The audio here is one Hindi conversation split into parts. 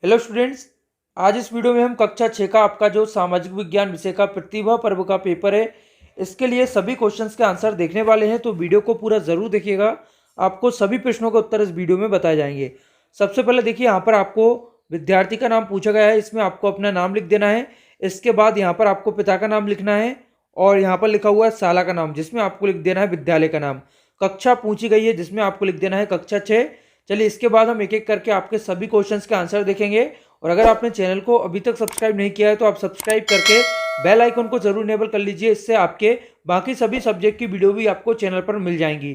हेलो स्टूडेंट्स, आज इस वीडियो में हम कक्षा 6 का आपका जो सामाजिक विज्ञान विषय का प्रतिभा पर्व का पेपर है, इसके लिए सभी क्वेश्चंस के आंसर देखने वाले हैं। तो वीडियो को पूरा ज़रूर देखिएगा, आपको सभी प्रश्नों के उत्तर इस वीडियो में बताए जाएंगे। सबसे पहले देखिए, यहाँ पर आपको विद्यार्थी का नाम पूछा गया है, इसमें आपको अपना नाम लिख देना है। इसके बाद यहाँ पर आपको पिता का नाम लिखना है और यहाँ पर लिखा हुआ है शाला का नाम, जिसमें आपको लिख देना है विद्यालय का नाम। कक्षा पूछी गई है, जिसमें आपको लिख देना है कक्षा 6। चलिए, इसके बाद हम एक एक करके आपके सभी क्वेश्चंस के आंसर देखेंगे। और अगर आपने चैनल को अभी तक सब्सक्राइब नहीं किया है तो आप सब्सक्राइब करके बेल आइकन को जरूर इनेबल कर लीजिए, इससे आपके बाकी सभी सब्जेक्ट की वीडियो भी आपको चैनल पर मिल जाएंगी।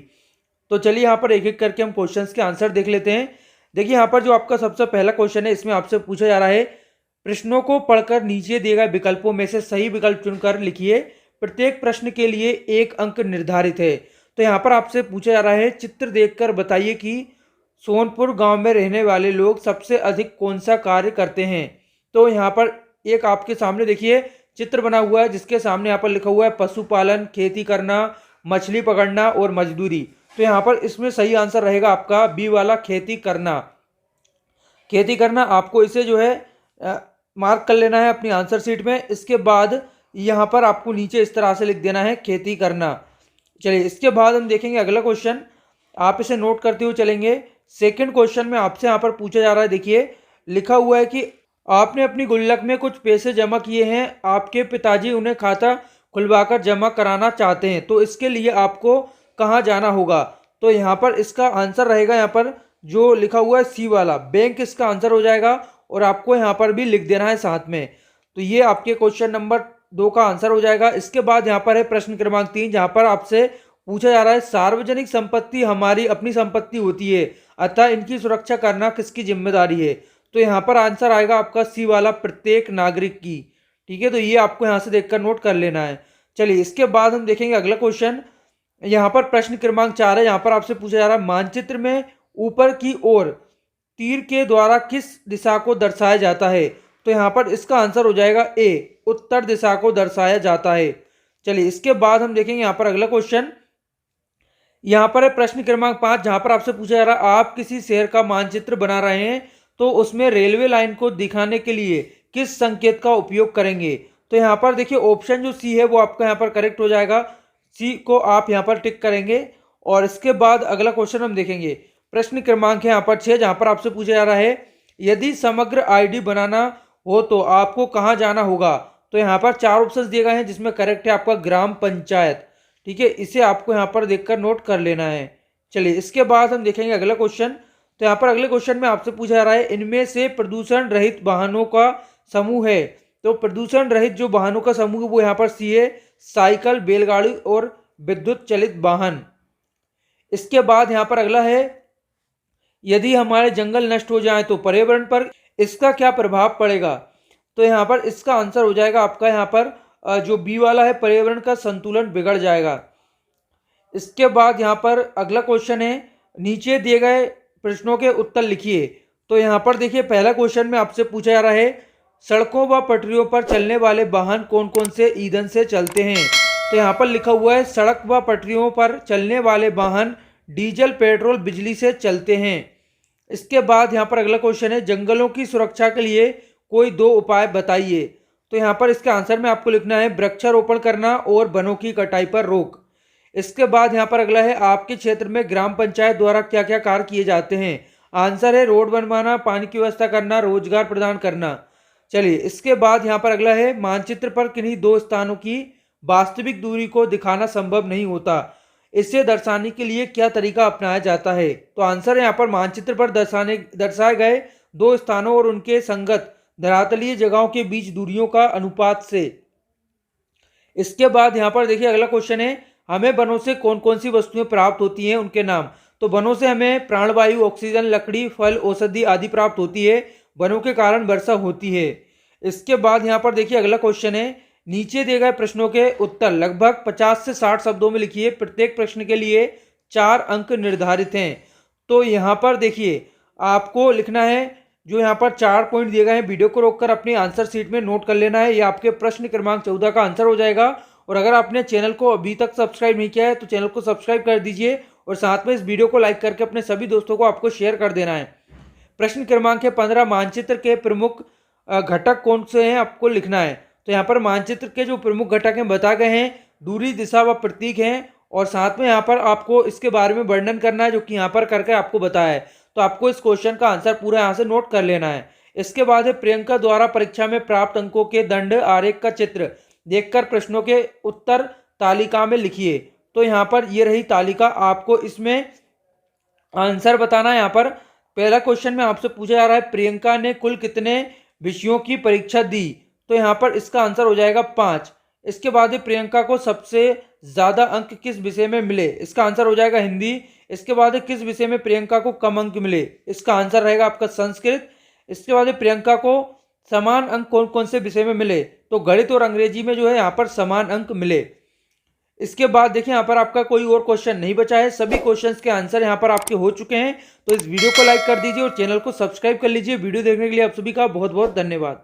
तो चलिए, यहाँ पर एक एक करके हम क्वेश्चंस के आंसर देख लेते हैं। देखिए, यहाँ पर जो आपका सबसे पहला क्वेश्चन है, इसमें आपसे पूछा जा रहा है, प्रश्नों को पढ़कर नीचे दिए गए विकल्पों में से सही विकल्प चुनकर लिखिए। प्रत्येक प्रश्न के लिए 1 अंक निर्धारित है। तो यहाँ पर आपसे पूछा जा रहा है, चित्र देखकर बताइए कि सोनपुर गांव में रहने वाले लोग सबसे अधिक कौन सा कार्य करते हैं। तो यहाँ पर एक आपके सामने देखिए चित्र बना हुआ है, जिसके सामने यहाँ पर लिखा हुआ है पशुपालन, खेती करना, मछली पकड़ना और मजदूरी। तो यहाँ पर इसमें सही आंसर रहेगा आपका बी वाला, खेती करना। खेती करना, आपको इसे जो है मार्क कर लेना है अपनी आंसर शीट में। इसके बाद यहाँ पर आपको नीचे इस तरह से लिख देना है खेती करना। चलिए, इसके बाद हम देखेंगे अगला क्वेश्चन, आप इसे नोट करते हुए चलेंगे। सेकंड क्वेश्चन में आपसे यहाँ पर पूछा जा रहा है, देखिए लिखा हुआ है कि आपने अपनी गुल्लक में कुछ पैसे जमा किए हैं, आपके पिताजी उन्हें खाता खुलवाकर जमा कराना चाहते हैं, तो इसके लिए आपको कहाँ जाना होगा। तो यहाँ पर इसका आंसर रहेगा, यहाँ पर जो लिखा हुआ है सी वाला, बैंक इसका आंसर हो जाएगा। और आपको यहाँ पर भी लिख देना है साथ में। तो ये आपके क्वेश्चन नंबर 2 का आंसर हो जाएगा। इसके बाद यहाँ पर है प्रश्न क्रमांक 3, जहाँ पर आपसे पूछा जा रहा है, सार्वजनिक संपत्ति हमारी अपनी संपत्ति होती है, अतः इनकी सुरक्षा करना किसकी जिम्मेदारी है। तो यहाँ पर आंसर आएगा आपका सी वाला, प्रत्येक नागरिक की। ठीक है, तो ये आपको यहाँ से देखकर नोट कर लेना है। चलिए, इसके बाद हम देखेंगे अगला क्वेश्चन। यहाँ पर प्रश्न क्रमांक 4 है, यहाँ पर आपसे पूछा जा रहा है, मानचित्र में ऊपर की ओर तीर के द्वारा किस दिशा को दर्शाया जाता है। तो यहाँ पर इसका आंसर हो जाएगा ए, उत्तर दिशा को दर्शाया जाता है। चलिए, इसके बाद हम देखेंगे यहाँ पर अगला क्वेश्चन। यहाँ पर है प्रश्न क्रमांक 5, जहाँ पर आपसे पूछा जा रहा है, आप किसी शहर का मानचित्र बना रहे हैं, तो उसमें रेलवे लाइन को दिखाने के लिए किस संकेत का उपयोग करेंगे। तो यहाँ पर देखिए ऑप्शन जो सी है वो आपका यहाँ पर करेक्ट हो जाएगा, सी को आप यहाँ पर टिक करेंगे। और इसके बाद अगला क्वेश्चन हम देखेंगे, प्रश्न क्रमांक है यहाँ पर 6, जहाँ पर आपसे पूछा जा रहा है, यदि समग्र ID बनाना हो तो आपको कहाँ जाना होगा। तो यहाँ पर 4 ऑप्शन दिए गए हैं, जिसमें करेक्ट है आपका ग्राम पंचायत। ठीक है, इसे आपको यहाँ पर देखकर नोट कर लेना है। चलिए, इसके बाद हम देखेंगे अगला क्वेश्चन। तो यहाँ पर अगले क्वेश्चन में आपसे पूछा जा रहा है, इनमें से प्रदूषण रहित वाहनों का समूह है। तो प्रदूषण रहित जो वाहनों का समूह वो यहाँ पर सी है, साइकिल, बैलगाड़ी और विद्युत चलित वाहन। इसके बाद यहाँ पर अगला है, यदि हमारे जंगल नष्ट हो जाए तो पर्यावरण पर इसका क्या प्रभाव पड़ेगा। तो यहाँ पर इसका आंसर हो जाएगा आपका यहाँ पर जो बी वाला है, पर्यावरण का संतुलन बिगड़ जाएगा। इसके बाद यहाँ पर अगला क्वेश्चन है, नीचे दिए गए प्रश्नों के उत्तर लिखिए। तो यहाँ पर देखिए पहला क्वेश्चन में आपसे पूछा जा रहा है, सड़कों व पटरियों पर चलने वाले वाहन कौन कौन से ईंधन से चलते हैं। तो यहाँ पर लिखा हुआ है, सड़क व पटरियों पर चलने वाले वाहन डीजल, पेट्रोल, बिजली से चलते हैं। इसके बाद यहाँ पर अगला क्वेश्चन है, जंगलों की सुरक्षा के लिए कोई 2 उपाय बताइए। तो यहाँ पर इसके आंसर में आपको लिखना है, वृक्षारोपण करना और वनों की कटाई पर रोक। इसके बाद यहाँ पर अगला है, आपके क्षेत्र में ग्राम पंचायत द्वारा क्या क्या कार्य किए जाते हैं। आंसर है रोड बनवाना, पानी की व्यवस्था करना, रोजगार प्रदान करना। चलिए, इसके बाद यहाँ पर अगला है, मानचित्र पर किन्हीं 2 स्थानों की वास्तविक दूरी को दिखाना संभव नहीं होता, इसे दर्शाने के लिए क्या तरीका अपनाया जाता है। तो आंसर है यहाँ पर मानचित्र पर दर्शाए गए 2 स्थानों और उनके संगत धरातलीय जगहों के बीच दूरियों का अनुपात से। इसके बाद यहाँ पर देखिए अगला क्वेश्चन है, हमें वनों से कौन कौन सी वस्तुएं प्राप्त होती हैं, उनके नाम। तो वनों से हमें प्राणवायु, ऑक्सीजन, लकड़ी, फल, औषधि आदि प्राप्त होती है। वनों के कारण वर्षा होती है। इसके बाद यहाँ पर देखिए अगला क्वेश्चन है, नीचे दिए गए प्रश्नों के उत्तर लगभग 50 से 60 शब्दों में लिखिए। प्रत्येक प्रश्न के लिए 4 अंक निर्धारित हैं। तो यहाँ पर देखिए आपको लिखना है, जो यहाँ पर 4 पॉइंट दिए गए हैं, वीडियो को रोककर अपनी आंसर शीट में नोट कर लेना है। ये आपके प्रश्न क्रमांक 14 का आंसर हो जाएगा। और अगर आपने चैनल को अभी तक सब्सक्राइब नहीं किया है तो चैनल को सब्सक्राइब कर दीजिए और साथ में इस वीडियो को लाइक करके अपने सभी दोस्तों को आपको शेयर कर देना है। प्रश्न क्रमांक है 15, मानचित्र के प्रमुख घटक कौन से हैं, आपको लिखना है। तो यहाँ पर मानचित्र के जो प्रमुख घटक हैं बता गए हैं, दूरी, दिशा व प्रतीक हैं, और साथ में यहाँ पर आपको इसके बारे में वर्णन करना है, जो कि यहाँ पर करके आपको बताया है। तो आपको इस क्वेश्चन का आंसर पूरा यहाँ से नोट कर लेना है। इसके बाद है प्रियंका द्वारा परीक्षा में प्राप्त अंकों के दंड आरेख का चित्र देखकर प्रश्नों के उत्तर तालिका में लिखिए। तो यहाँ पर ये रही तालिका, आपको इसमें आंसर बताना है। यहाँ पर पहला क्वेश्चन में आपसे पूछा जा रहा है, प्रियंका ने कुल कितने विषयों की परीक्षा दी। तो यहाँ पर इसका आंसर हो जाएगा 5। इसके बाद प्रियंका को सबसे ज्यादा अंक किस विषय में मिले, इसका आंसर हो जाएगा हिंदी। इसके बाद किस विषय में प्रियंका को कम अंक मिले, इसका आंसर रहेगा आपका संस्कृत। इसके बाद प्रियंका को समान अंक कौन कौन से विषय में मिले, तो गणित और अंग्रेजी में जो है यहाँ पर समान अंक मिले। इसके बाद देखिए यहाँ पर आपका कोई और क्वेश्चन नहीं बचा है, सभी क्वेश्चंस के आंसर यहाँ पर आपके हो चुके हैं। तो इस वीडियो को लाइक कर दीजिए और चैनल को सब्सक्राइब कर लीजिए। वीडियो देखने के लिए आप सभी का बहुत बहुत धन्यवाद।